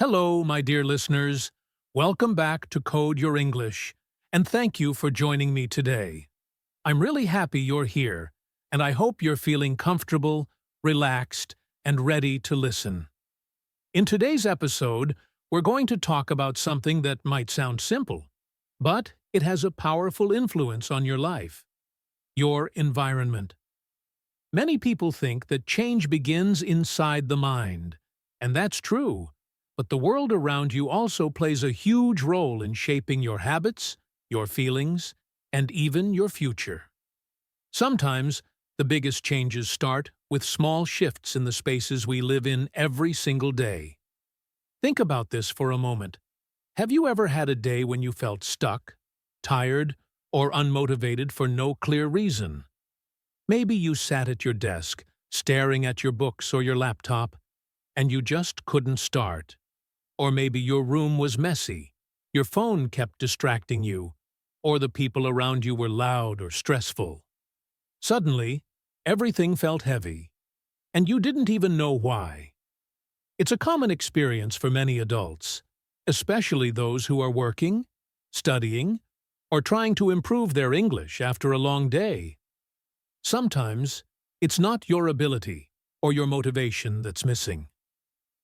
Hello, my dear listeners. Welcome back to Code Your English, and thank you for joining me today. I'm really happy you're here, and I hope you're feeling comfortable, relaxed, and ready to listen. In today's episode, we're going to talk about something that might sound simple, but it has a powerful influence on your life: your environment. Many people think that change begins inside the mind, and that's true. But the world around you also plays a huge role in shaping your habits, your feelings, and even your future. Sometimes, the biggest changes start with small shifts in the spaces we live in every single day. Think about this for a moment. Have you ever had a day when you felt stuck, tired, or unmotivated for no clear reason? Maybe you sat at your desk, staring at your books or your laptop, and you just couldn't start. Or maybe your room was messy, your phone kept distracting you, or the people around you were loud or stressful. Suddenly, everything felt heavy, and you didn't even know why. It's a common experience for many adults, especially those who are working, studying, or trying to improve their English after a long day. Sometimes, it's not your ability or your motivation that's missing.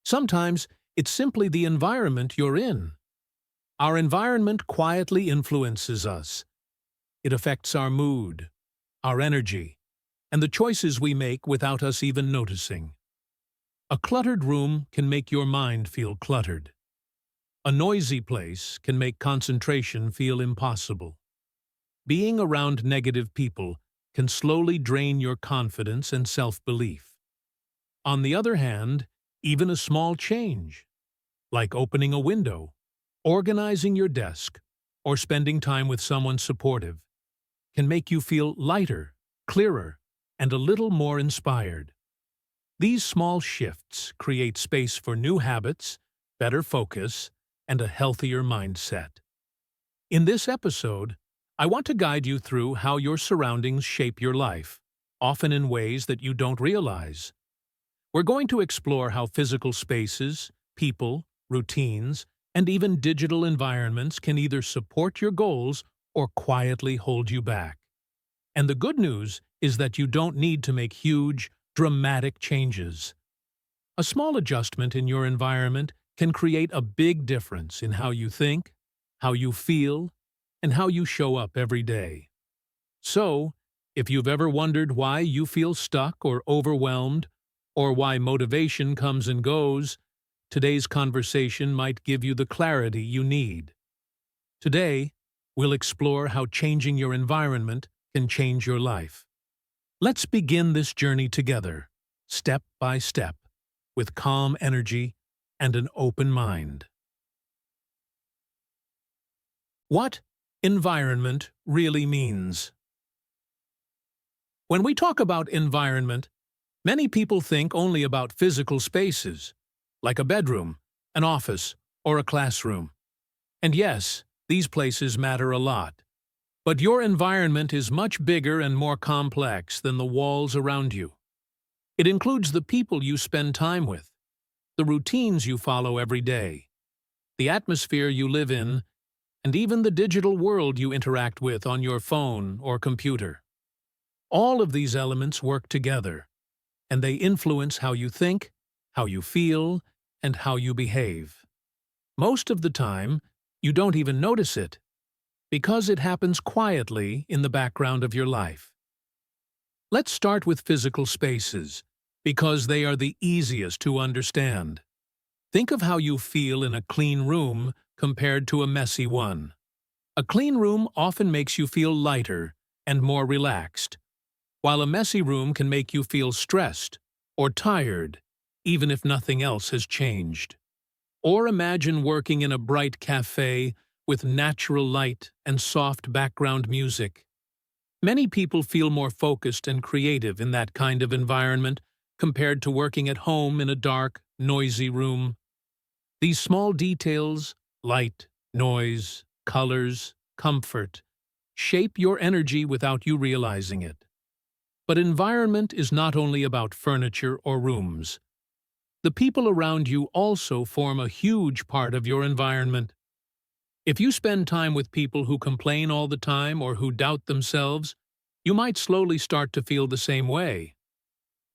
Sometimes, it's simply the environment you're in. Our environment quietly influences us. It affects our mood, our energy, and the choices we make without us even noticing. A cluttered room can make your mind feel cluttered. A noisy place can make concentration feel impossible. Being around negative people can slowly drain your confidence and self-belief. On the other hand, even a small change, like opening a window, organizing your desk, or spending time with someone supportive, can make you feel lighter, clearer, and a little more inspired. These small shifts create space for new habits, better focus, and a healthier mindset. In this episode, I want to guide you through how your surroundings shape your life, often in ways that you don't realize. We're going to explore how physical spaces, people, routines, and even digital environments can either support your goals or quietly hold you back. And the good news is that you don't need to make huge, dramatic changes. A small adjustment in your environment can create a big difference in how you think, how you feel, and how you show up every day. So, if you've ever wondered why you feel stuck or overwhelmed, or why motivation comes and goes, today's conversation might give you the clarity you need. Today, we'll explore how changing your environment can change your life. Let's begin this journey together, step by step, with calm energy and an open mind. What environment really means? When we talk about environment, many people think only about physical spaces, like a bedroom, an office, or a classroom. And yes, these places matter a lot. But your environment is much bigger and more complex than the walls around you. It includes the people you spend time with, the routines you follow every day, the atmosphere you live in, and even the digital world you interact with on your phone or computer. All of these elements work together, and they influence how you think, how you feel, and how you behave. Most of the time, you don't even notice it, because it happens quietly in the background of your life. Let's start with physical spaces, because they are the easiest to understand. Think of how you feel in a clean room compared to a messy one. A clean room often makes you feel lighter and more relaxed, while a messy room can make you feel stressed or tired, even if nothing else has changed. Or imagine working in a bright cafe with natural light and soft background music. Many people feel more focused and creative in that kind of environment compared to working at home in a dark, noisy room. These small details, light, noise, colors, comfort, shape your energy without you realizing it. But environment is not only about furniture or rooms. The people around you also form a huge part of your environment. If you spend time with people who complain all the time or who doubt themselves, you might slowly start to feel the same way.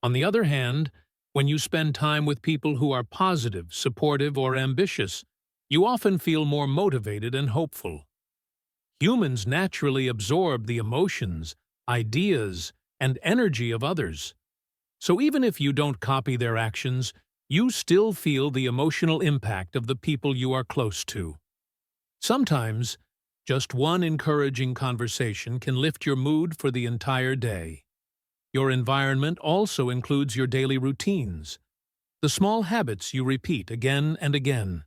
On the other hand, when you spend time with people who are positive, supportive, or ambitious, you often feel more motivated and hopeful. Humans naturally absorb the emotions, ideas, and energy of others. So even if you don't copy their actions, you still feel the emotional impact of the people you are close to. Sometimes, just one encouraging conversation can lift your mood for the entire day. Your environment also includes your daily routines, the small habits you repeat again and again.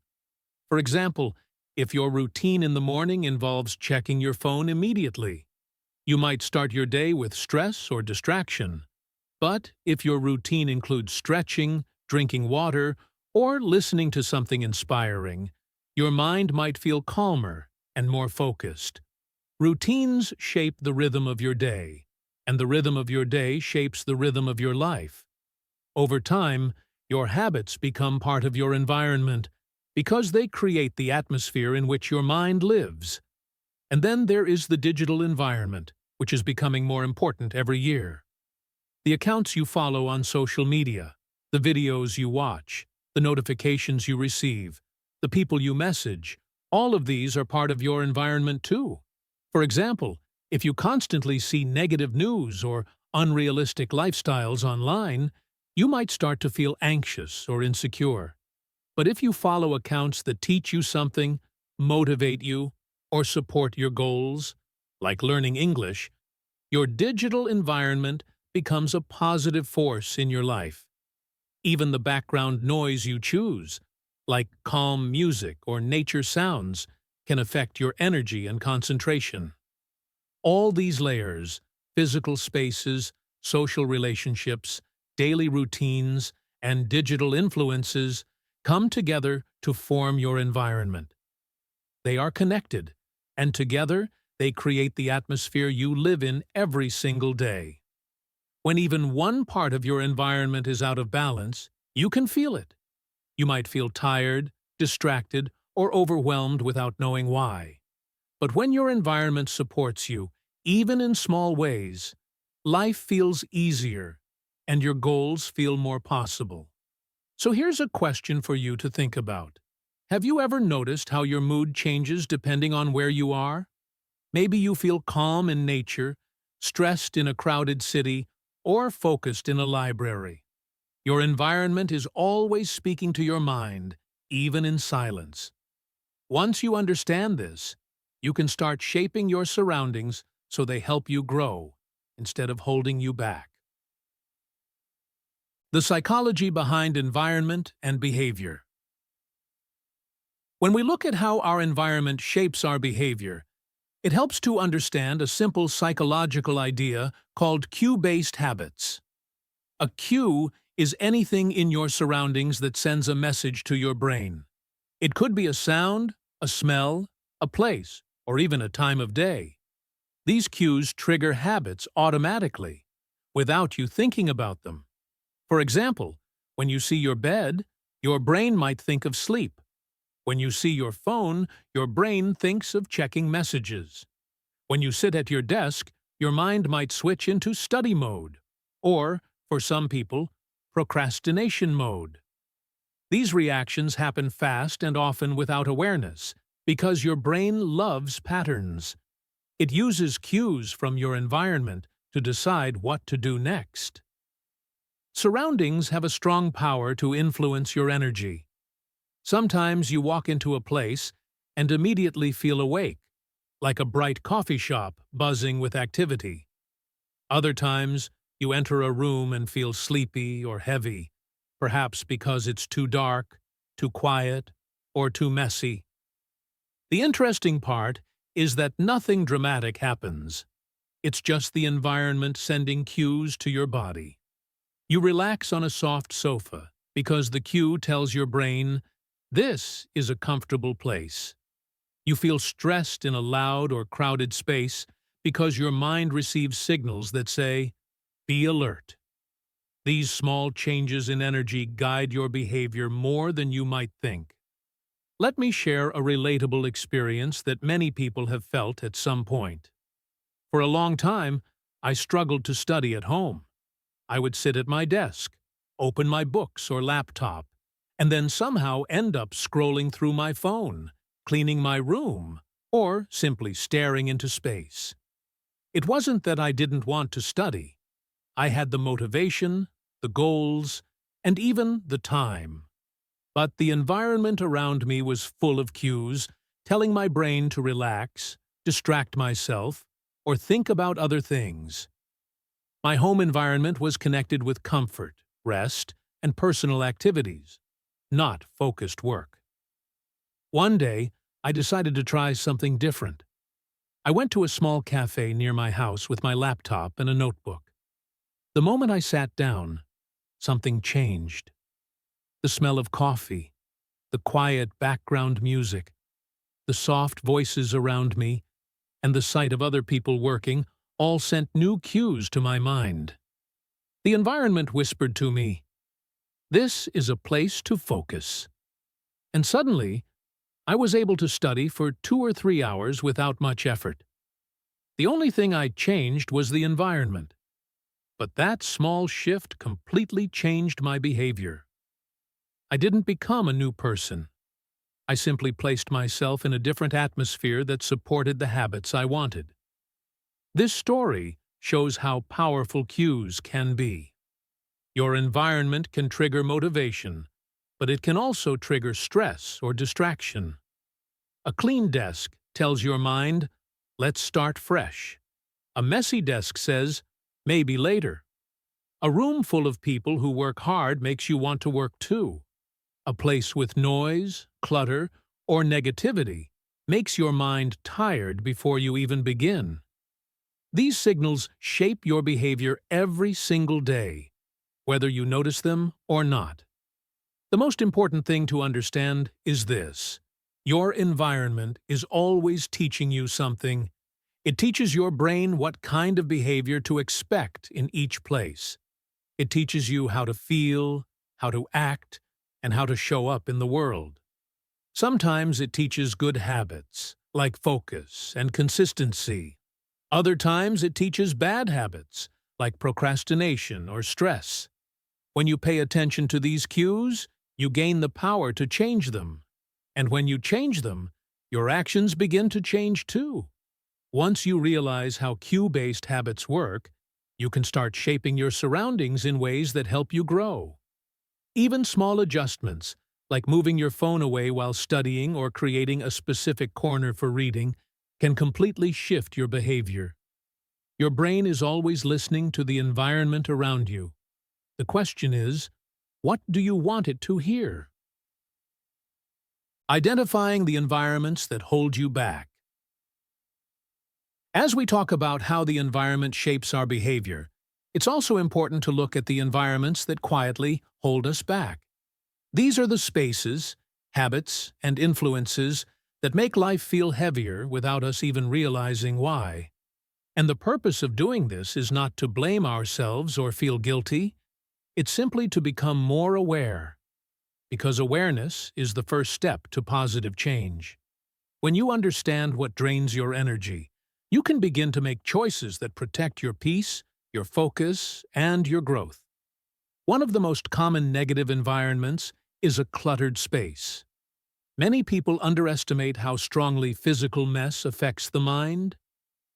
For example, if your routine in the morning involves checking your phone immediately, you might start your day with stress or distraction. But if your routine includes stretching, drinking water, or listening to something inspiring, your mind might feel calmer and more focused. Routines shape the rhythm of your day, and the rhythm of your day shapes the rhythm of your life. Over time, your habits become part of your environment because they create the atmosphere in which your mind lives. And then there is the digital environment, which is becoming more important every year. The accounts you follow on social media, the videos you watch, the notifications you receive, the people you message, all of these are part of your environment too. For example, if you constantly see negative news or unrealistic lifestyles online, you might start to feel anxious or insecure. But if you follow accounts that teach you something, motivate you, or support your goals, like learning English, your digital environment becomes a positive force in your life. Even the background noise you choose, like calm music or nature sounds, can affect your energy and concentration. All these layers, physical spaces, social relationships, daily routines, and digital influences, come together to form your environment. They are connected, and together they create the atmosphere you live in every single day. When even one part of your environment is out of balance, you can feel it. You might feel tired, distracted, or overwhelmed without knowing why. But when your environment supports you, even in small ways, life feels easier, and your goals feel more possible. So here's a question for you to think about. Have you ever noticed how your mood changes depending on where you are? Maybe you feel calm in nature, stressed in a crowded city, or focused in a library. Your environment is always speaking to your mind, even in silence. Once you understand this, you can start shaping your surroundings so they help you grow, instead of holding you back. The psychology behind environment and behavior. When we look at how our environment shapes our behavior, it helps to understand a simple psychological idea called cue-based habits. A cue is anything in your surroundings that sends a message to your brain. It could be a sound, a smell, a place, or even a time of day. These cues trigger habits automatically, without you thinking about them. For example, when you see your bed, your brain might think of sleep. When you see your phone, your brain thinks of checking messages. When you sit at your desk, your mind might switch into study mode, or, for some people, procrastination mode. These reactions happen fast and often without awareness, because your brain loves patterns. It uses cues from your environment to decide what to do next. Surroundings have a strong power to influence your energy. Sometimes you walk into a place and immediately feel awake, like a bright coffee shop buzzing with activity. Other times, you enter a room and feel sleepy or heavy, perhaps because it's too dark, too quiet, or too messy. The interesting part is that nothing dramatic happens. It's just the environment sending cues to your body. You relax on a soft sofa because the cue tells your brain, "This is a comfortable place." You feel stressed in a loud or crowded space because your mind receives signals that say, "Be alert." These small changes in energy guide your behavior more than you might think. Let me share a relatable experience that many people have felt at some point. For a long time, I struggled to study at home. I would sit at my desk, open my books or laptop, and then somehow end up scrolling through my phone, cleaning my room, or simply staring into space. It wasn't that I didn't want to study. I had the motivation, the goals, and even the time. But the environment around me was full of cues, telling my brain to relax, distract myself, or think about other things. My home environment was connected with comfort, rest, and personal activities, not focused work. One day, I decided to try something different. I went to a small cafe near my house with my laptop and a notebook. The moment I sat down, something changed. The smell of coffee, the quiet background music, the soft voices around me, and the sight of other people working all sent new cues to my mind. The environment whispered to me, "This is a place to focus." And suddenly, I was able to study for 2 or 3 hours without much effort. The only thing I changed was the environment. But that small shift completely changed my behavior. I didn't become a new person. I simply placed myself in a different atmosphere that supported the habits I wanted. This story shows how powerful cues can be. Your environment can trigger motivation, but it can also trigger stress or distraction. A clean desk tells your mind, "Let's start fresh." A messy desk says, "Maybe later." A room full of people who work hard makes you want to work too. A place with noise, clutter, or negativity makes your mind tired before you even begin. These signals shape your behavior every single day, whether you notice them or not. The most important thing to understand is this: your environment is always teaching you something. It teaches your brain what kind of behavior to expect in each place. It teaches you how to feel, how to act, and how to show up in the world. Sometimes it teaches good habits, like focus and consistency. Other times it teaches bad habits, like procrastination or stress. When you pay attention to these cues, you gain the power to change them. And when you change them, your actions begin to change too. Once you realize how cue-based habits work, you can start shaping your surroundings in ways that help you grow. Even small adjustments, like moving your phone away while studying or creating a specific corner for reading, can completely shift your behavior. Your brain is always listening to the environment around you. The question is, what do you want it to hear? Identifying the environments that hold you back. As we talk about how the environment shapes our behavior, it's also important to look at the environments that quietly hold us back. These are the spaces, habits, and influences that make life feel heavier without us even realizing why. And the purpose of doing this is not to blame ourselves or feel guilty. It's simply to become more aware, because awareness is the first step to positive change. When you understand what drains your energy, you can begin to make choices that protect your peace, your focus, and your growth. One of the most common negative environments is a cluttered space. Many people underestimate how strongly physical mess affects the mind.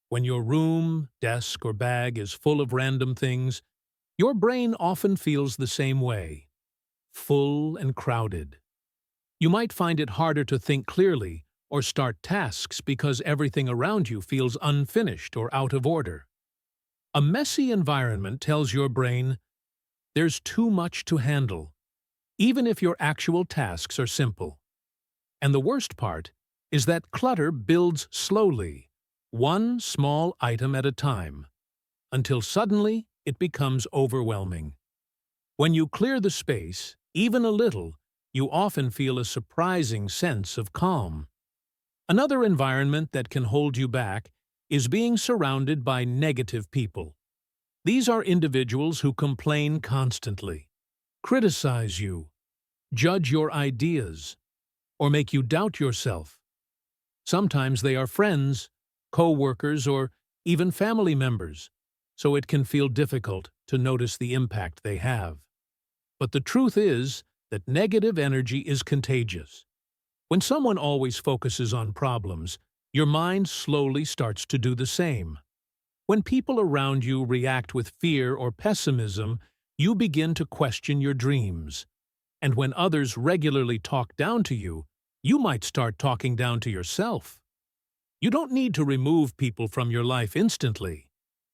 When your room, desk, or bag is full of random things, your brain often feels the same way, full and crowded. You might find it harder to think clearly or start tasks because everything around you feels unfinished or out of order. A messy environment tells your brain, "There's too much to handle," even if your actual tasks are simple. And the worst part is that clutter builds slowly, one small item at a time, until suddenly it becomes overwhelming. When you clear the space, even a little, you often feel a surprising sense of calm. Another environment that can hold you back is being surrounded by negative people. These are individuals who complain constantly, criticize you, judge your ideas, or make you doubt yourself. Sometimes they are friends, co-workers, or even family members, so it can feel difficult to notice the impact they have. But the truth is that negative energy is contagious. When someone always focuses on problems, your mind slowly starts to do the same. When people around you react with fear or pessimism, you begin to question your dreams. And when others regularly talk down to you, you might start talking down to yourself. You don't need to remove people from your life instantly,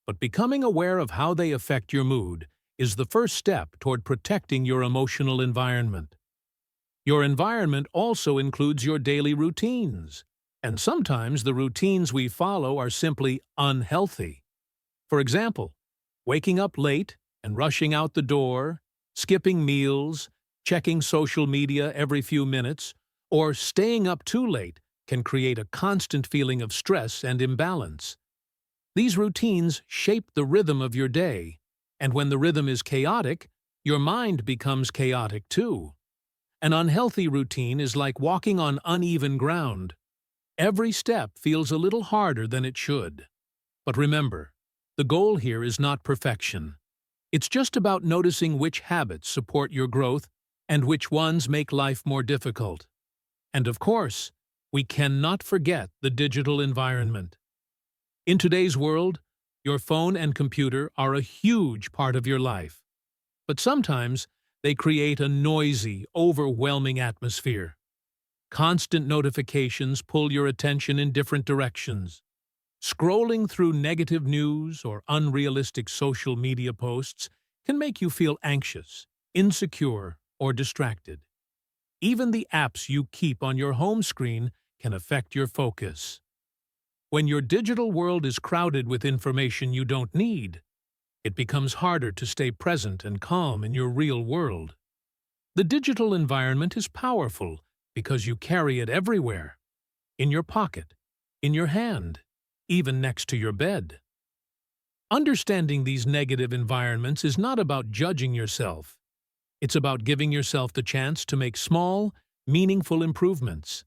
but becoming aware of how they affect your mood is the first step toward protecting your emotional environment. Your environment also includes your daily routines, and sometimes the routines we follow are simply unhealthy. For example, waking up late and rushing out the door, skipping meals, checking social media every few minutes, or staying up too late can create a constant feeling of stress and imbalance. These routines shape the rhythm of your day, and when the rhythm is chaotic, your mind becomes chaotic too. An unhealthy routine is like walking on uneven ground. Every step feels a little harder than it should. But remember, the goal here is not perfection. It's just about noticing which habits support your growth and which ones make life more difficult. And of course, we cannot forget the digital environment. In today's world, your phone and computer are a huge part of your life. But sometimes they create a noisy, overwhelming atmosphere. Constant notifications pull your attention in different directions. Scrolling through negative news or unrealistic social media posts can make you feel anxious, insecure, or distracted. Even the apps you keep on your home screen can affect your focus. When your digital world is crowded with information you don't need, it becomes harder to stay present and calm in your real world. The digital environment is powerful because you carry it everywhere, in your pocket, in your hand, even next to your bed. Understanding these negative environments is not about judging yourself. It's about giving yourself the chance to make small, meaningful improvements.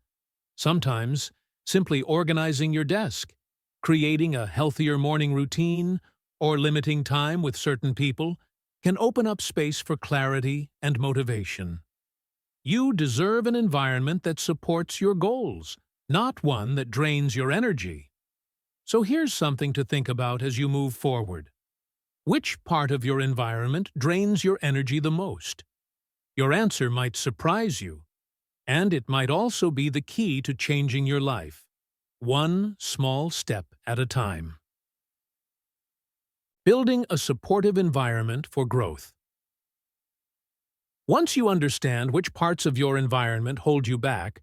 Sometimes, simply organizing your desk, creating a healthier morning routine, or limiting time with certain people can open up space for clarity and motivation. You deserve an environment that supports your goals, not one that drains your energy. So here's something to think about as you move forward. Which part of your environment drains your energy the most? Your answer might surprise you, and it might also be the key to changing your life, one small step at a time. Building a supportive environment for growth. Once you understand which parts of your environment hold you back,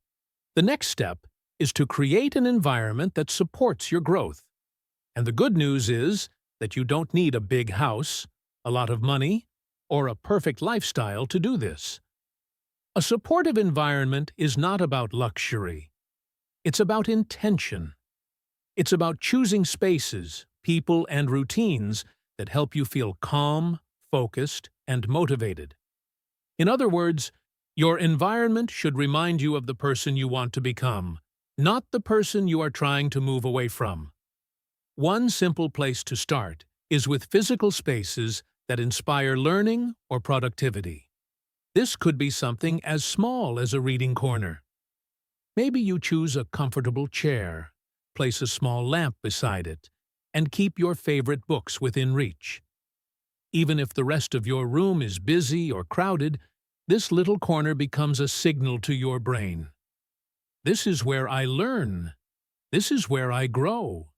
the next step is to create an environment that supports your growth. And the good news is that you don't need a big house, a lot of money, or a perfect lifestyle to do this. A supportive environment is not about luxury. It's about intention. It's about choosing spaces, people, and routines that help you feel calm, focused, and motivated. In other words, your environment should remind you of the person you want to become, not the person you are trying to move away from. One simple place to start is with physical spaces that inspire learning or productivity. This could be something as small as a reading corner. Maybe you choose a comfortable chair, place a small lamp beside it, and keep your favorite books within reach. Even if the rest of your room is busy or crowded, this little corner becomes a signal to your brain. This is where I learn. This is where I grow.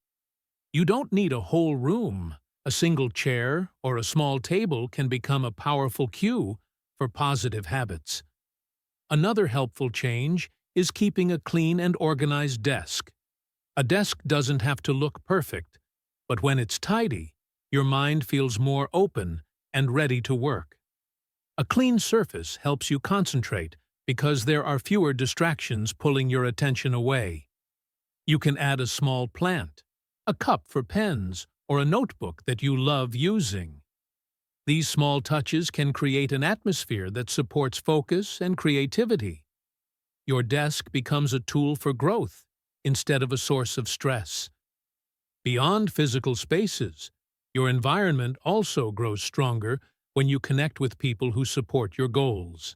You don't need a whole room. A single chair or a small table can become a powerful cue for positive habits. Another helpful change is keeping a clean and organized desk. A desk doesn't have to look perfect, but when it's tidy, your mind feels more open and ready to work. A clean surface helps you concentrate because there are fewer distractions pulling your attention away. You can add a small plant, a cup for pens, or a notebook that you love using. These small touches can create an atmosphere that supports focus and creativity. Your desk becomes a tool for growth instead of a source of stress. Beyond physical spaces, your environment also grows stronger when you connect with people who support your goals.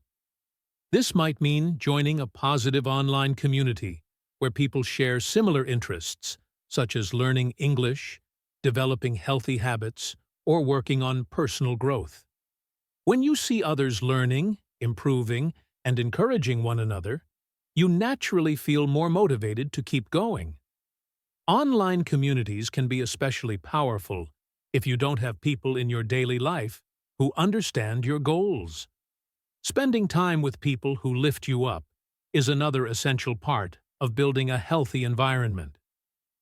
This might mean joining a positive online community where people share similar interests, such as learning English, developing healthy habits, or working on personal growth. When you see others learning, improving, and encouraging one another, you naturally feel more motivated to keep going. Online communities can be especially powerful if you don't have people in your daily life who understand your goals. Spending time with people who lift you up is another essential part of building a healthy environment.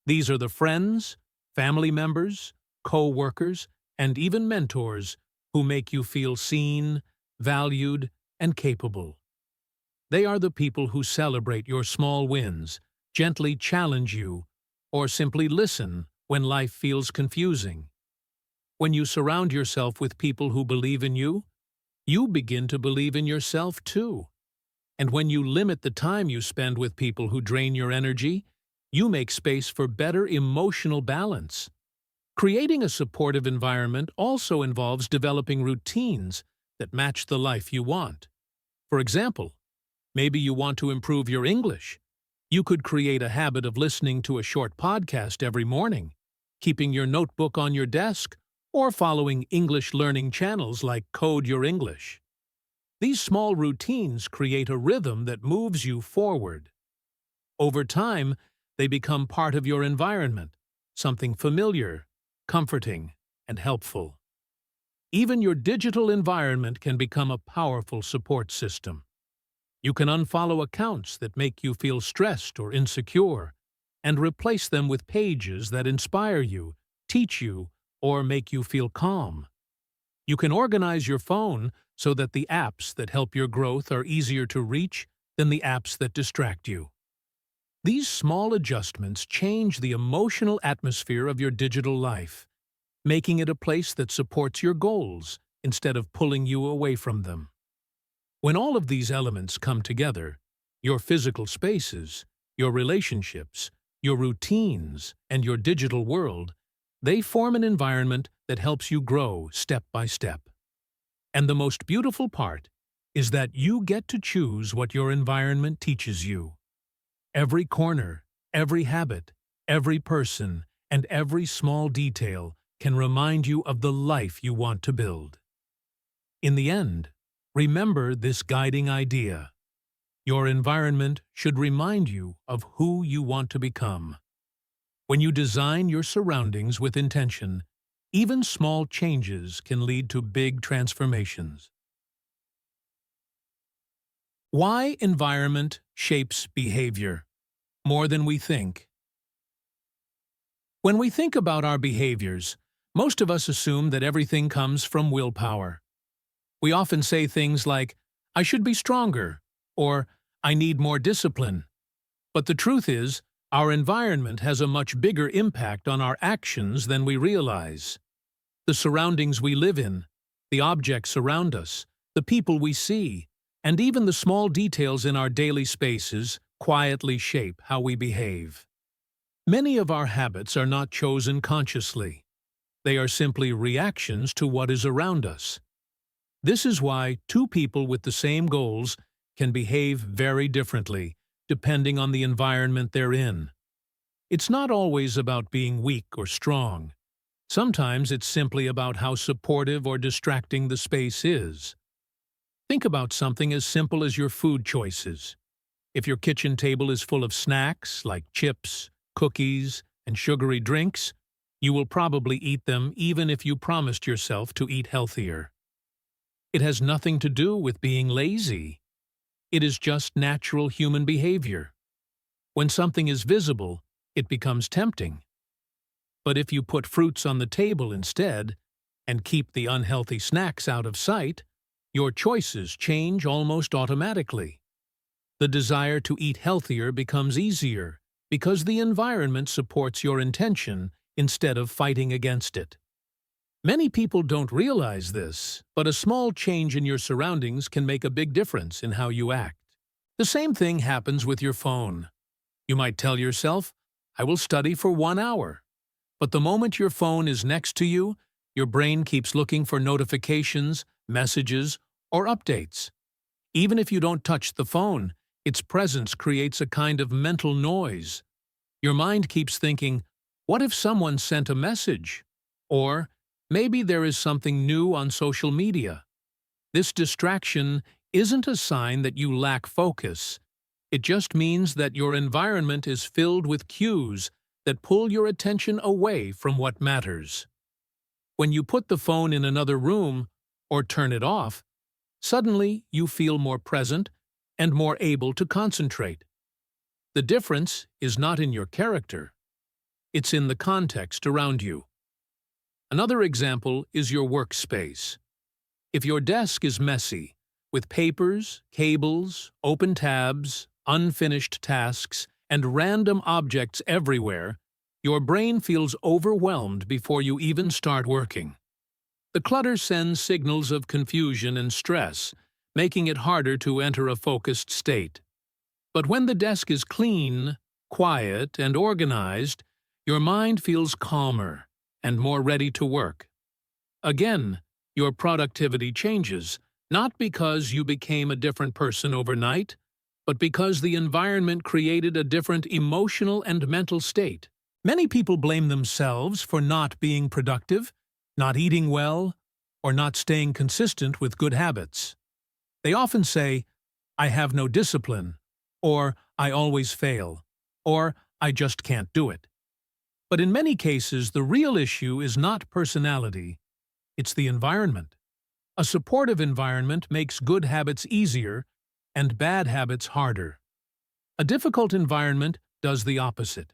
These are the friends, family members, co-workers, and even mentors who make you feel seen, valued, and capable. They are the people who celebrate your small wins, gently challenge you, or simply listen when life feels confusing. When you surround yourself with people who believe in you, you begin to believe in yourself too. And when you limit the time you spend with people who drain your energy, you make space for better emotional balance. Creating a supportive environment also involves developing routines that match the life you want. For example, maybe you want to improve your English. You could create a habit of listening to a short podcast every morning, keeping your notebook on your desk, or following English learning channels like Code Your English. These small routines create a rhythm that moves you forward. Over time, they become part of your environment, something familiar, comforting, and helpful. Even your digital environment can become a powerful support system. You can unfollow accounts that make you feel stressed or insecure, and replace them with pages that inspire you, teach you, or make you feel calm. You can organize your phone so that the apps that help your growth are easier to reach than the apps that distract you. These small adjustments change the emotional atmosphere of your digital life, making it a place that supports your goals instead of pulling you away from them. When all of these elements come together, your physical spaces, your relationships, your routines, and your digital world, they form an environment that helps you grow step by step. And the most beautiful part is that you get to choose what your environment teaches you. Every corner, every habit, every person, and every small detail can remind you of the life you want to build. In the end, remember this guiding idea. Your environment should remind you of who you want to become. When you design your surroundings with intention, even small changes can lead to big transformations. Why environment shapes behavior more than we think? When we think about our behaviors, most of us assume that everything comes from willpower. We often say things like, "I should be stronger," or "I need more discipline." But the truth is, our environment has a much bigger impact on our actions than we realize. The surroundings we live in, the objects around us, the people we see, and even the small details in our daily spaces quietly shape how we behave. Many of our habits are not chosen consciously. They are simply reactions to what is around us. This is why two people with the same goals can behave very differently, depending on the environment they're in. It's not always about being weak or strong. Sometimes it's simply about how supportive or distracting the space is. Think about something as simple as your food choices. If your kitchen table is full of snacks like chips, cookies, and sugary drinks, you will probably eat them even if you promised yourself to eat healthier. It has nothing to do with being lazy. It is just natural human behavior. When something is visible, it becomes tempting. But if you put fruits on the table instead, and keep the unhealthy snacks out of sight, your choices change almost automatically. The desire to eat healthier becomes easier because the environment supports your intention instead of fighting against it. Many people don't realize this, but a small change in your surroundings can make a big difference in how you act. The same thing happens with your phone. You might tell yourself, "I will study for 1 hour." But the moment your phone is next to you, your brain keeps looking for notifications, messages, or updates. Even if you don't touch the phone, its presence creates a kind of mental noise. Your mind keeps thinking, "What if someone sent a message?" Or, "Maybe there is something new on social media." This distraction isn't a sign that you lack focus. It just means that your environment is filled with cues that pull your attention away from what matters. When you put the phone in another room or turn it off, suddenly you feel more present and more able to concentrate. The difference is not in your character. It's in the context around you. Another example is your workspace. If your desk is messy, with papers, cables, open tabs, unfinished tasks, and random objects everywhere, your brain feels overwhelmed before you even start working. The clutter sends signals of confusion and stress, making it harder to enter a focused state. But when the desk is clean, quiet, and organized, your mind feels calmer and more ready to work. Again, your productivity changes, not because you became a different person overnight, but because the environment created a different emotional and mental state. Many people blame themselves for not being productive, not eating well, or not staying consistent with good habits. They often say, "I have no discipline," or "I always fail," or "I just can't do it." But in many cases, the real issue is not personality, it's the environment. A supportive environment makes good habits easier and bad habits harder. A difficult environment does the opposite.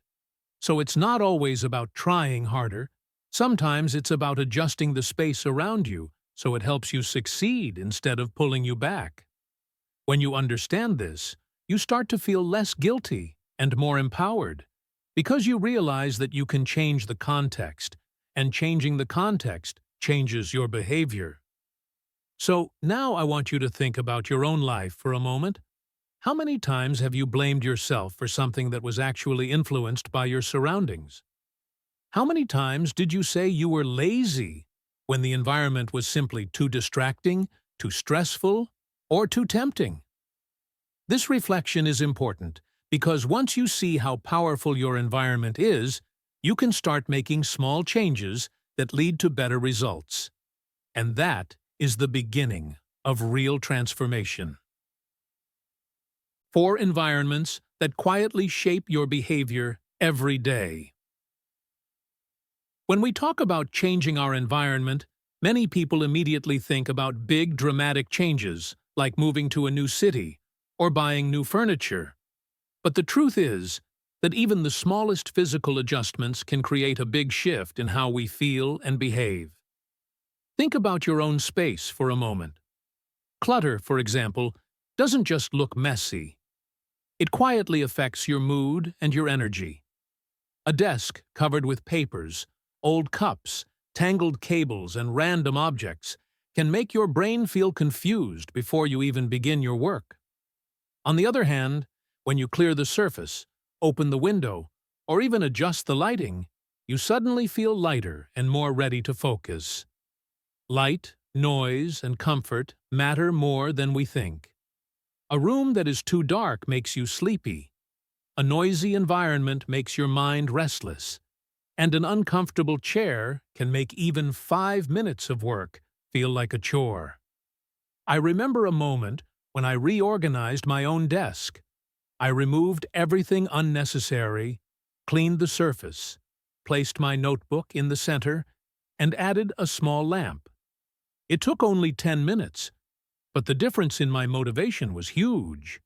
So it's not always about trying harder. Sometimes it's about adjusting the space around you so it helps you succeed instead of pulling you back. When you understand this, you start to feel less guilty and more empowered, because you realize that you can change the context, and changing the context changes your behavior. So now I want you to think about your own life for a moment. How many times have you blamed yourself for something that was actually influenced by your surroundings? How many times did you say you were lazy when the environment was simply too distracting, too stressful, or too tempting? This reflection is important because once you see how powerful your environment is, you can start making small changes that lead to better results. And that is the beginning of real transformation. 4 environments that quietly shape your behavior every day. When we talk about changing our environment, many people immediately think about big, dramatic changes, like moving to a new city or buying new furniture. But the truth is that even the smallest physical adjustments can create a big shift in how we feel and behave. Think about your own space for a moment. Clutter, for example, doesn't just look messy. It quietly affects your mood and your energy. A desk covered with papers, old cups, tangled cables, and random objects can make your brain feel confused before you even begin your work. On the other hand, when you clear the surface, open the window, or even adjust the lighting, you suddenly feel lighter and more ready to focus. Light, noise, and comfort matter more than we think. A room that is too dark makes you sleepy. A noisy environment makes your mind restless. And an uncomfortable chair can make even 5 minutes of work feel like a chore. I remember a moment when I reorganized my own desk. I removed everything unnecessary, cleaned the surface, placed my notebook in the center, and added a small lamp. It took only 10 minutes, but the difference in my motivation was huge.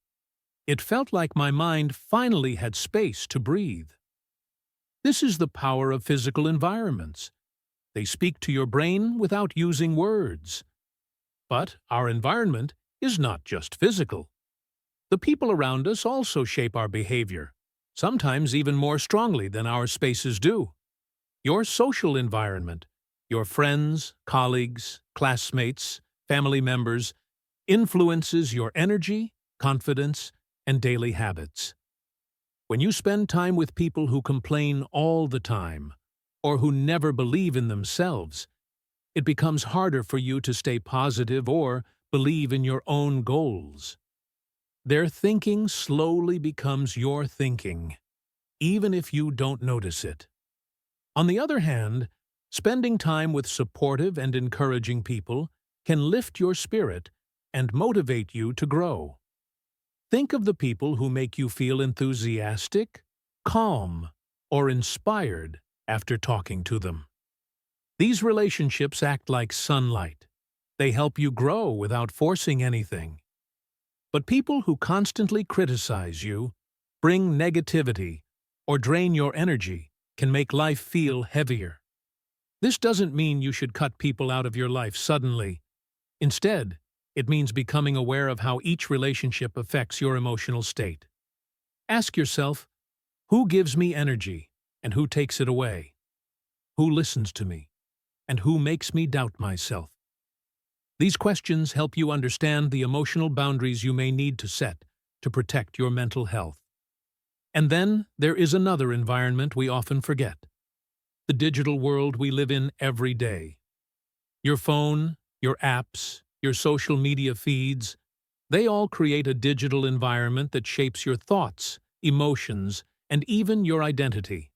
It felt like my mind finally had space to breathe. This is the power of physical environments. They speak to your brain without using words. But our environment is not just physical. The people around us also shape our behavior, sometimes even more strongly than our spaces do. Your social environment, your friends, colleagues, classmates, family members, influences your energy, confidence, and daily habits. When you spend time with people who complain all the time, or who never believe in themselves, it becomes harder for you to stay positive or believe in your own goals. Their thinking slowly becomes your thinking, even if you don't notice it. On the other hand, spending time with supportive and encouraging people can lift your spirit and motivate you to grow. Think of the people who make you feel enthusiastic, calm, or inspired after talking to them. These relationships act like sunlight. They help you grow without forcing anything. But people who constantly criticize you, bring negativity, or drain your energy can make life feel heavier. This doesn't mean you should cut people out of your life suddenly. Instead, it means becoming aware of how each relationship affects your emotional state. Ask yourself, who gives me energy and who takes it away? Who listens to me and who makes me doubt myself? These questions help you understand the emotional boundaries you may need to set to protect your mental health. And then there is another environment we often forget: the digital world we live in every day. Your phone, your apps, your social media feeds, they all create a digital environment that shapes your thoughts, emotions, and even your identity.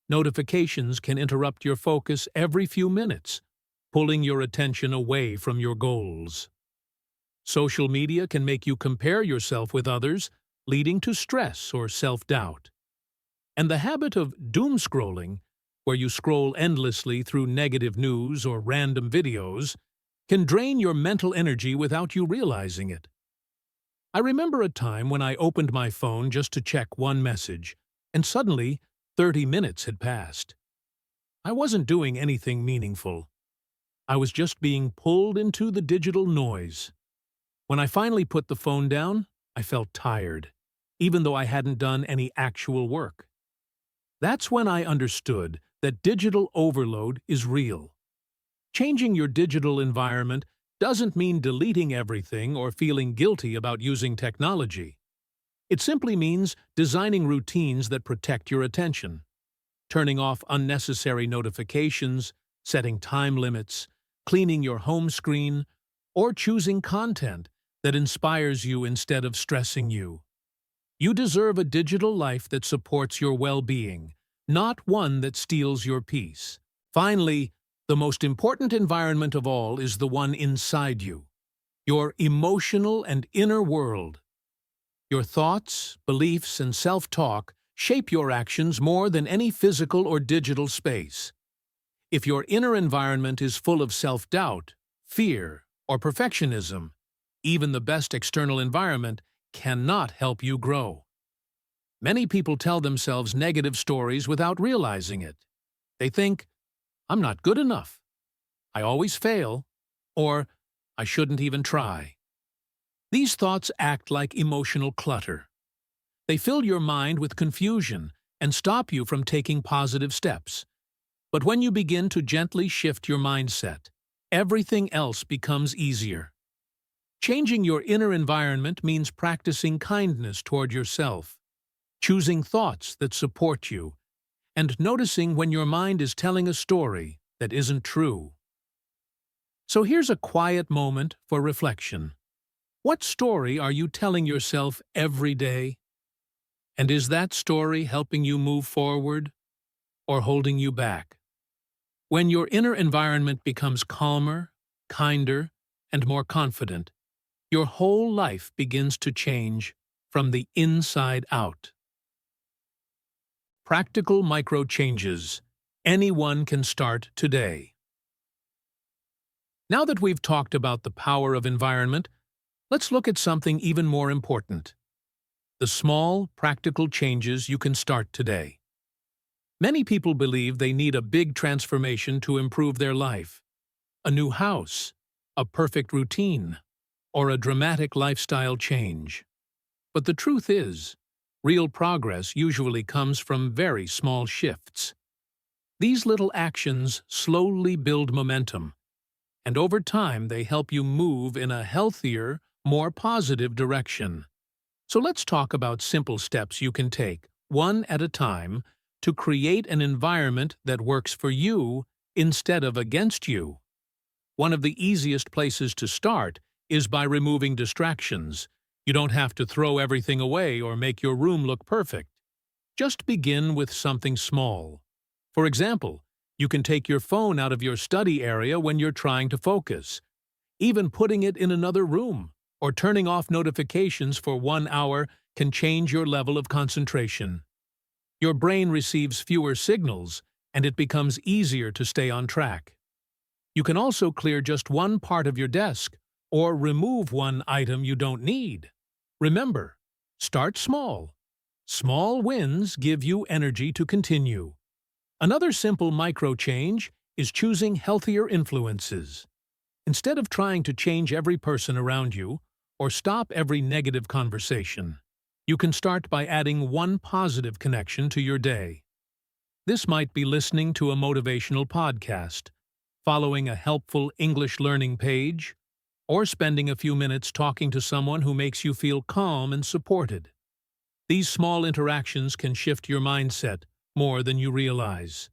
Notifications can interrupt your focus every few minutes, pulling your attention away from your goals. Social media can make you compare yourself with others, leading to stress or self-doubt. And the habit of doom scrolling, where you scroll endlessly through negative news or random videos, can drain your mental energy without you realizing it. I remember a time when I opened my phone just to check one message, and suddenly 30 minutes had passed. I wasn't doing anything meaningful. I was just being pulled into the digital noise. When I finally put the phone down, I felt tired, even though I hadn't done any actual work. That's when I understood that digital overload is real. Changing your digital environment doesn't mean deleting everything or feeling guilty about using technology. It simply means designing routines that protect your attention, turning off unnecessary notifications, setting time limits, cleaning your home screen, or choosing content that inspires you instead of stressing you. You deserve a digital life that supports your well-being, not one that steals your peace. Finally, the most important environment of all is the one inside you, your emotional and inner world. Your thoughts, beliefs, and self-talk shape your actions more than any physical or digital space. If your inner environment is full of self-doubt, fear, or perfectionism, even the best external environment cannot help you grow. Many people tell themselves negative stories without realizing it. They think, "I'm not good enough," "I always fail," or "I shouldn't even try." These thoughts act like emotional clutter. They fill your mind with confusion and stop you from taking positive steps. But when you begin to gently shift your mindset, everything else becomes easier. Changing your inner environment means practicing kindness toward yourself, choosing thoughts that support you, and noticing when your mind is telling a story that isn't true. So here's a quiet moment for reflection. What story are you telling yourself every day? And is that story helping you move forward or holding you back? When your inner environment becomes calmer, kinder, and more confident, your whole life begins to change from the inside out. Practical micro-changes. Anyone can start today. Now that we've talked about the power of environment, let's look at something even more important: the small, practical changes you can start today. Many people believe they need a big transformation to improve their life: a new house, a perfect routine, or a dramatic lifestyle change. But the truth is, real progress usually comes from very small shifts. These little actions slowly build momentum, and over time they help you move in a healthier, more positive direction. So let's talk about simple steps you can take, one at a time, to create an environment that works for you instead of against you. One of the easiest places to start is by removing distractions. You don't have to throw everything away or make your room look perfect. Just begin with something small. For example, you can take your phone out of your study area when you're trying to focus. Even putting it in another room or turning off notifications for 1 hour can change your level of concentration. Your brain receives fewer signals, and it becomes easier to stay on track. You can also clear just one part of your desk or remove one item you don't need. Remember, start small. Small wins give you energy to continue. Another simple micro-change is choosing healthier influences. Instead of trying to change every person around you or stop every negative conversation, you can start by adding one positive connection to your day. This might be listening to a motivational podcast, following a helpful English learning page, or spending a few minutes talking to someone who makes you feel calm and supported. These small interactions can shift your mindset more than you realize.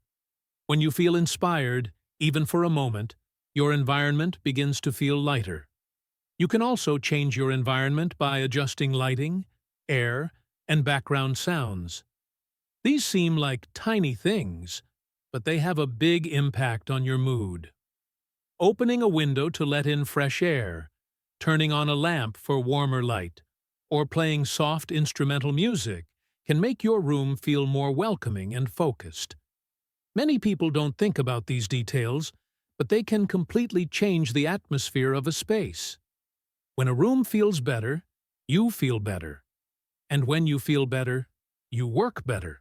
When you feel inspired, even for a moment, your environment begins to feel lighter. You can also change your environment by adjusting lighting, air, and background sounds. These seem like tiny things, but they have a big impact on your mood. Opening a window to let in fresh air, turning on a lamp for warmer light, or playing soft instrumental music can make your room feel more welcoming and focused. Many people don't think about these details, but they can completely change the atmosphere of a space. When a room feels better, you feel better. And when you feel better, you work better.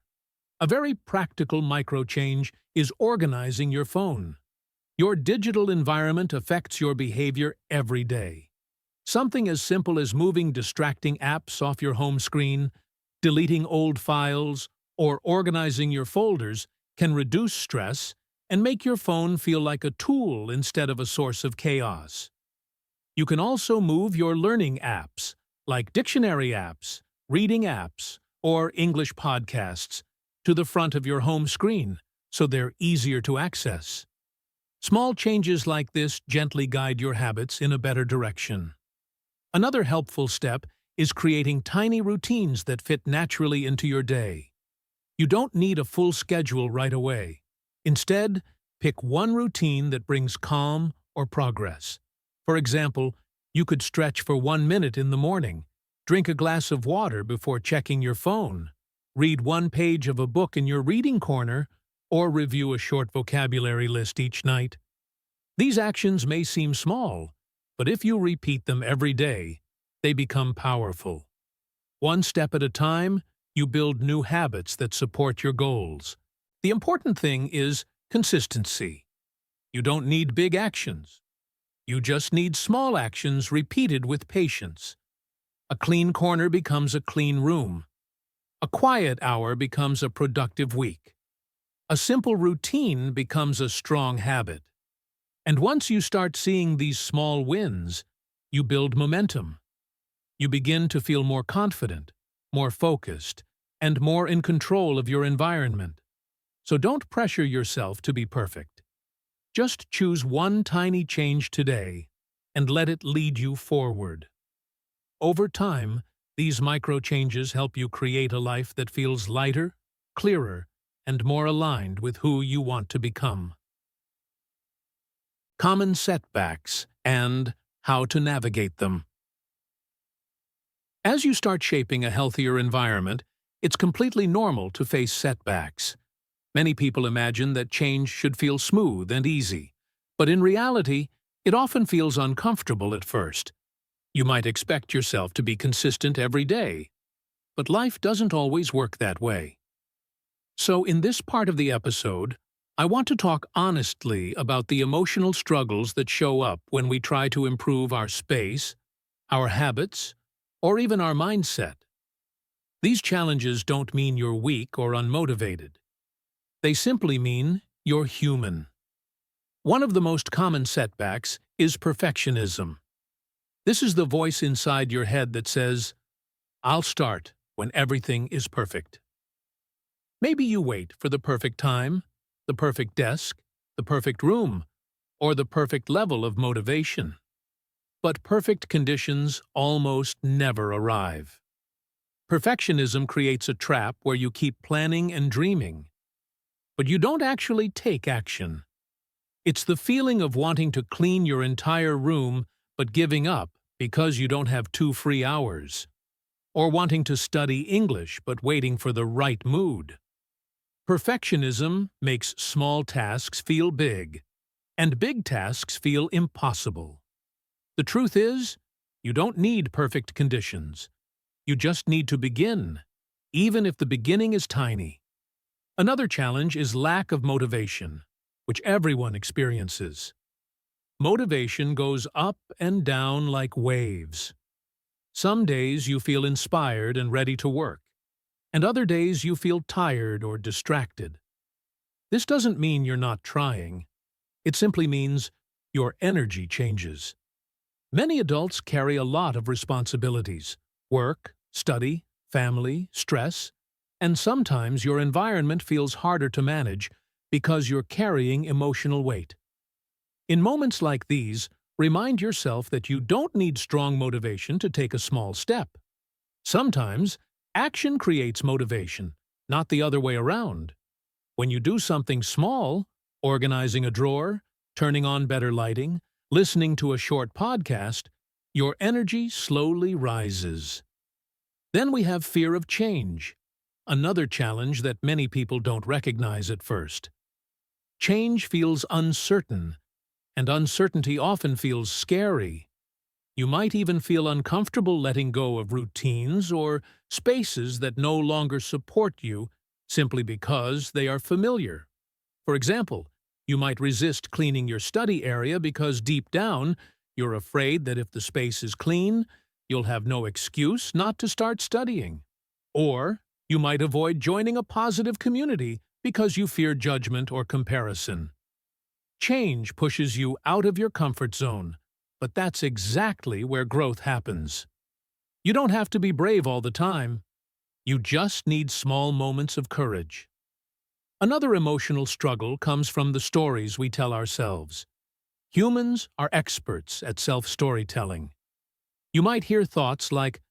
A very practical micro-change is organizing your phone. Your digital environment affects your behavior every day. Something as simple as moving distracting apps off your home screen, deleting old files, or organizing your folders can reduce stress and make your phone feel like a tool instead of a source of chaos. You can also move your learning apps, like dictionary apps, reading apps, or English podcasts, to the front of your home screen so they're easier to access. Small changes like this gently guide your habits in a better direction. Another helpful step is creating tiny routines that fit naturally into your day. You don't need a full schedule right away. Instead, pick one routine that brings calm or progress. For example, you could stretch for 1 minute in the morning, drink a glass of water before checking your phone, read one page of a book in your reading corner, or review a short vocabulary list each night. These actions may seem small, but if you repeat them every day, they become powerful. One step at a time, you build new habits that support your goals. The important thing is consistency. You don't need big actions. You just need small actions repeated with patience. A clean corner becomes a clean room. A quiet hour becomes a productive week. A simple routine becomes a strong habit. And once you start seeing these small wins, you build momentum. You begin to feel more confident, more focused, and more in control of your environment. So don't pressure yourself to be perfect. Just choose one tiny change today and let it lead you forward. Over time, these micro-changes help you create a life that feels lighter, clearer, and more aligned with who you want to become. Common setbacks and how to navigate them. As you start shaping a healthier environment, it's completely normal to face setbacks. Many people imagine that change should feel smooth and easy, but in reality, it often feels uncomfortable at first. You might expect yourself to be consistent every day, but life doesn't always work that way. So in this part of the episode, I want to talk honestly about the emotional struggles that show up when we try to improve our space, our habits, or even our mindset. These challenges don't mean you're weak or unmotivated. They simply mean you're human. One of the most common setbacks is perfectionism. This is the voice inside your head that says, "I'll start when everything is perfect." Maybe you wait for the perfect time, the perfect desk, the perfect room, or the perfect level of motivation. But perfect conditions almost never arrive. Perfectionism creates a trap where you keep planning and dreaming, but you don't actually take action. It's the feeling of wanting to clean your entire room but giving up because you don't have 2 free hours, or wanting to study English but waiting for the right mood. Perfectionism makes small tasks feel big, and big tasks feel impossible. The truth is, you don't need perfect conditions. You just need to begin, even if the beginning is tiny. Another challenge is lack of motivation, which everyone experiences. Motivation goes up and down like waves. Some days you feel inspired and ready to work, and other days you feel tired or distracted. This doesn't mean you're not trying. It simply means your energy changes. Many adults carry a lot of responsibilities: work, study, family, stress, and sometimes your environment feels harder to manage because you're carrying emotional weight. In moments like these, remind yourself that you don't need strong motivation to take a small step. Sometimes, action creates motivation, not the other way around. When you do something small, organizing a drawer, turning on better lighting, listening to a short podcast, your energy slowly rises. Then we have fear of change, another challenge that many people don't recognize at first. Change feels uncertain, and uncertainty often feels scary. You might even feel uncomfortable letting go of routines or spaces that no longer support you simply because they are familiar. For example, you might resist cleaning your study area because deep down, you're afraid that if the space is clean, you'll have no excuse not to start studying. Or you might avoid joining a positive community because you fear judgment or comparison. Change pushes you out of your comfort zone, but that's exactly where growth happens. You don't have to be brave all the time. You just need small moments of courage. Another emotional struggle comes from the stories we tell ourselves. Humans are experts at self-storytelling. You might hear thoughts like,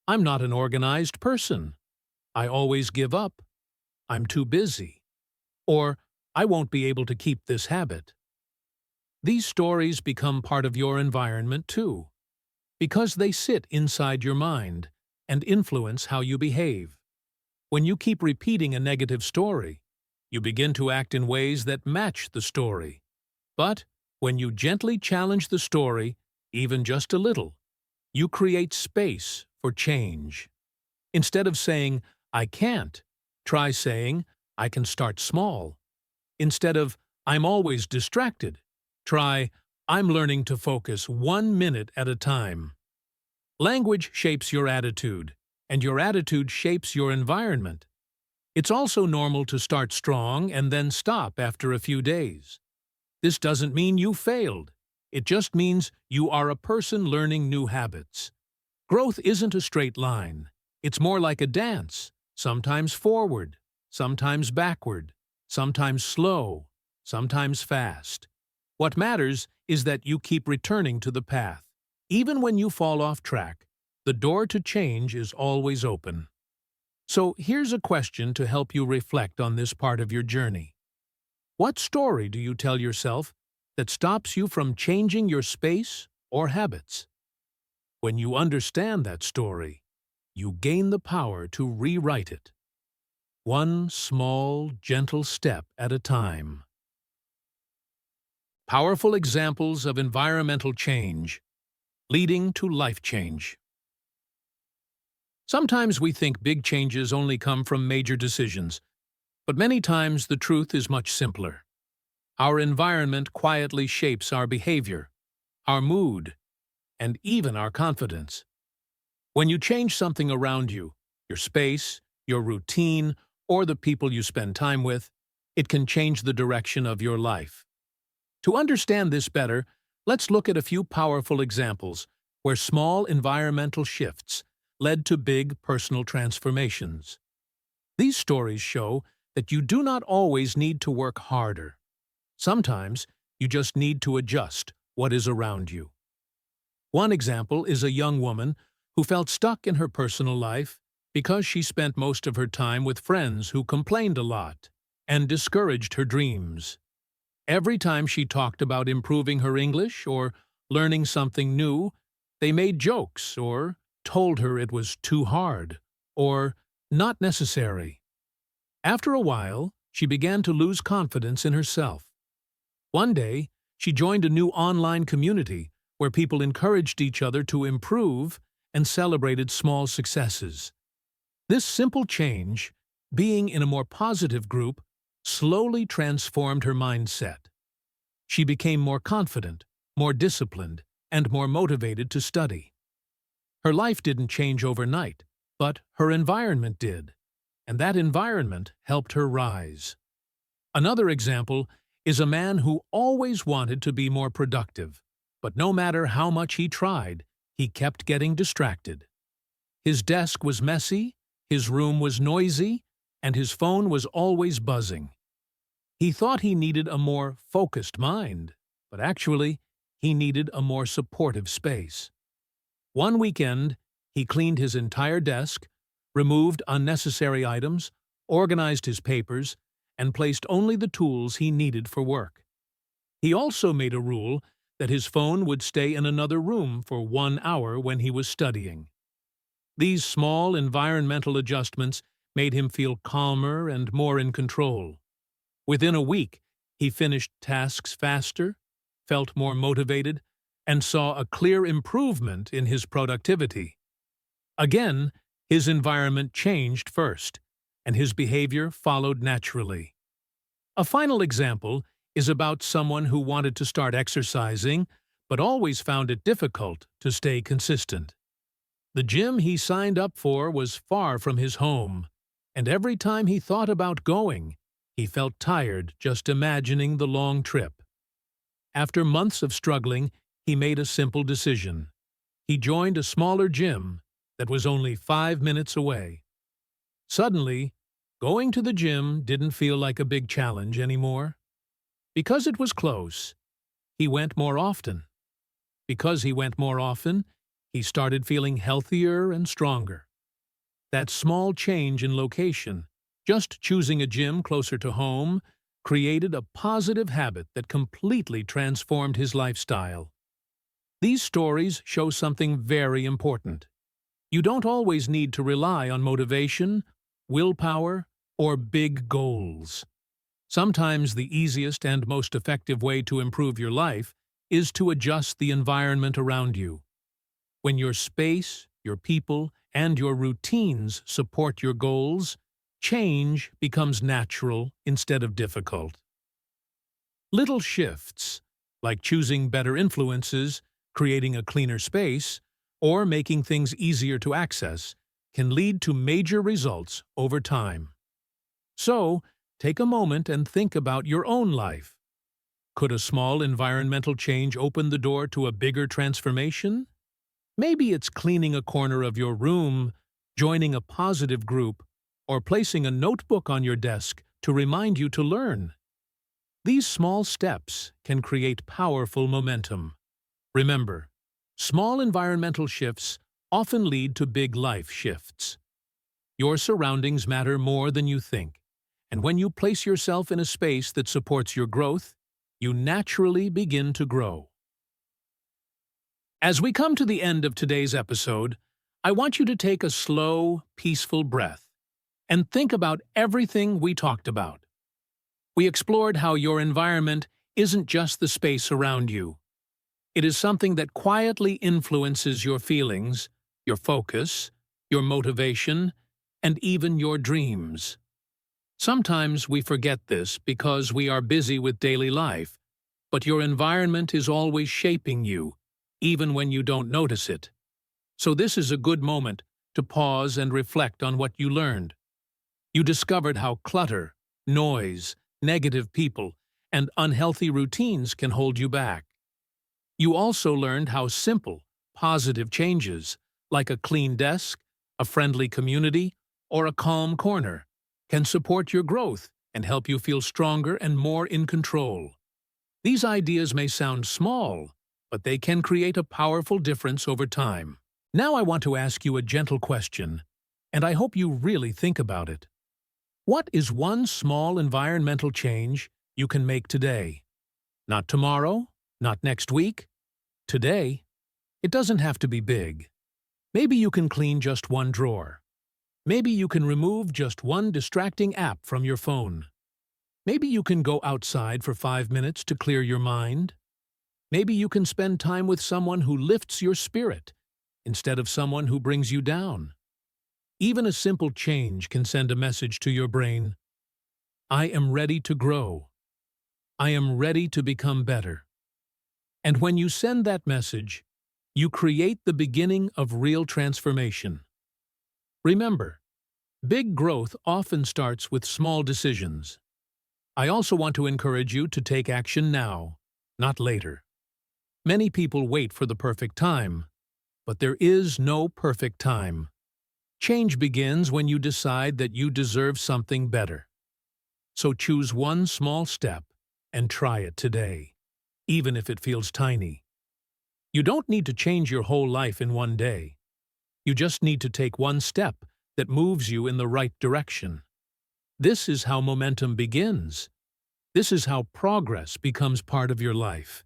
"I'm not an organized person," "I always give up," "I'm too busy," or "I won't be able to keep this habit." These stories become part of your environment too, because they sit inside your mind and influence how you behave. When you keep repeating a negative story, you begin to act in ways that match the story. But when you gently challenge the story, even just a little, you create space for change. Instead of saying, "I can't," try saying, "I can start small." Instead of, "I'm always distracted," try, "I'm learning to focus 1 minute at a time." Language shapes your attitude, and your attitude shapes your environment. It's also normal to start strong and then stop after a few days. This doesn't mean you failed. It just means you are a person learning new habits. Growth isn't a straight line. It's more like a dance, sometimes forward, sometimes backward, sometimes slow, sometimes fast. What matters is that you keep returning to the path. Even when you fall off track, the door to change is always open. So here's a question to help you reflect on this part of your journey. What story do you tell yourself that stops you from changing your space or habits? When you understand that story, you gain the power to rewrite it. One small, gentle step at a time. Powerful examples of environmental change leading to life change. Sometimes we think big changes only come from major decisions, but many times the truth is much simpler. Our environment quietly shapes our behavior, our mood, and even our confidence. When you change something around you, your space, your routine, or the people you spend time with, it can change the direction of your life. To understand this better, let's look at a few powerful examples where small environmental shifts led to big personal transformations. These stories show that you do not always need to work harder. Sometimes you just need to adjust what is around you. One example is a young woman who felt stuck in her personal life because she spent most of her time with friends who complained a lot and discouraged her dreams. Every time she talked about improving her English or learning something new, they made jokes or told her it was too hard or not necessary. After a while, she began to lose confidence in herself. One day, she joined a new online community where people encouraged each other to improve and celebrated small successes. This simple change, being in a more positive group, slowly transformed her mindset. She became more confident, more disciplined, and more motivated to study. Her life didn't change overnight, but her environment did, and that environment helped her rise. Another example is a man who always wanted to be more productive, but no matter how much he tried, he kept getting distracted. His desk was messy, his room was noisy, and his phone was always buzzing. He thought he needed a more focused mind, but actually, he needed a more supportive space. One weekend, he cleaned his entire desk, removed unnecessary items, organized his papers, and placed only the tools he needed for work. He also made a rule that his phone would stay in another room for 1 hour when he was studying. These small environmental adjustments made him feel calmer and more in control. Within a week, he finished tasks faster, felt more motivated, and saw a clear improvement in his productivity. Again, his environment changed first, and his behavior followed naturally. A final example is about someone who wanted to start exercising, but always found it difficult to stay consistent. The gym he signed up for was far from his home, and every time he thought about going, he felt tired just imagining the long trip. After months of struggling, he made a simple decision. He joined a smaller gym that was only 5 minutes away. Suddenly, going to the gym didn't feel like a big challenge anymore. Because it was close, he went more often. Because he went more often, he started feeling healthier and stronger. That small change in location, just choosing a gym closer to home, created a positive habit that completely transformed his lifestyle. These stories show something very important. You don't always need to rely on motivation, willpower, or big goals. Sometimes the easiest and most effective way to improve your life is to adjust the environment around you. When your space, your people, and your routines support your goals, change becomes natural instead of difficult. Little shifts, like choosing better influences, creating a cleaner space, or making things easier to access, can lead to major results over time. So, take a moment and think about your own life. Could a small environmental change open the door to a bigger transformation? Maybe it's cleaning a corner of your room, joining a positive group, or placing a notebook on your desk to remind you to learn. These small steps can create powerful momentum. Remember, small environmental shifts often lead to big life shifts. Your surroundings matter more than you think, and when you place yourself in a space that supports your growth, you naturally begin to grow. As we come to the end of today's episode, I want you to take a slow, peaceful breath and think about everything we talked about. We explored how your environment isn't just the space around you. It is something that quietly influences your feelings, your focus, your motivation, and even your dreams. Sometimes we forget this because we are busy with daily life, but your environment is always shaping you, even when you don't notice it. So this is a good moment to pause and reflect on what you learned. You discovered how clutter, noise, negative people, and unhealthy routines can hold you back. You also learned how simple, positive changes, like a clean desk, a friendly community, or a calm corner, can support your growth and help you feel stronger and more in control. These ideas may sound small, but they can create a powerful difference over time. Now I want to ask you a gentle question, and I hope you really think about it. What is one small environmental change you can make today? Not tomorrow, not next week, today. It doesn't have to be big. Maybe you can clean just one drawer. Maybe you can remove just one distracting app from your phone. Maybe you can go outside for 5 minutes to clear your mind. Maybe you can spend time with someone who lifts your spirit instead of someone who brings you down. Even a simple change can send a message to your brain. I am ready to grow. I am ready to become better. And when you send that message, you create the beginning of real transformation. Remember, big growth often starts with small decisions. I also want to encourage you to take action now, not later. Many people wait for the perfect time, but there is no perfect time. Change begins when you decide that you deserve something better. So choose one small step and try it today, even if it feels tiny. You don't need to change your whole life in one day. You just need to take one step that moves you in the right direction. This is how momentum begins. This is how progress becomes part of your life.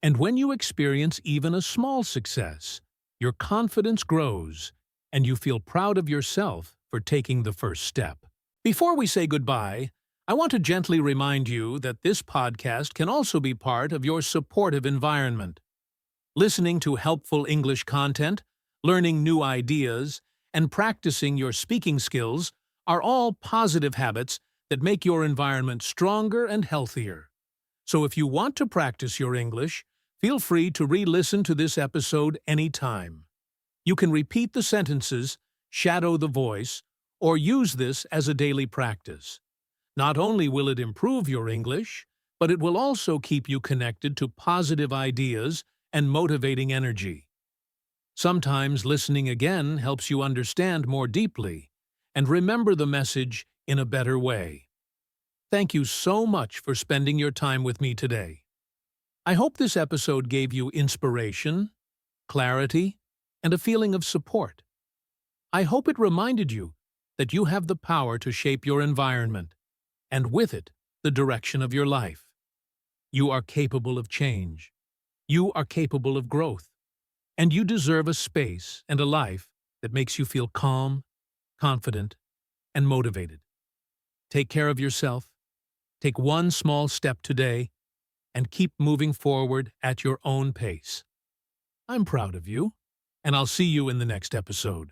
And when you experience even a small success, your confidence grows, and you feel proud of yourself for taking the first step. Before we say goodbye, I want to gently remind you that this podcast can also be part of your supportive environment. Listening to helpful English content, learning new ideas, and practicing your speaking skills are all positive habits that make your environment stronger and healthier. So if you want to practice your English, feel free to re-listen to this episode anytime. You can repeat the sentences, shadow the voice, or use this as a daily practice. Not only will it improve your English, but it will also keep you connected to positive ideas and motivating energy. Sometimes listening again helps you understand more deeply and remember the message in a better way. Thank you so much for spending your time with me today. I hope this episode gave you inspiration, clarity, and a feeling of support. I hope it reminded you that you have the power to shape your environment, and with it, the direction of your life. You are capable of change. You are capable of growth. And you deserve a space and a life that makes you feel calm, confident, and motivated. Take care of yourself, take one small step today, and keep moving forward at your own pace. I'm proud of you, and I'll see you in the next episode.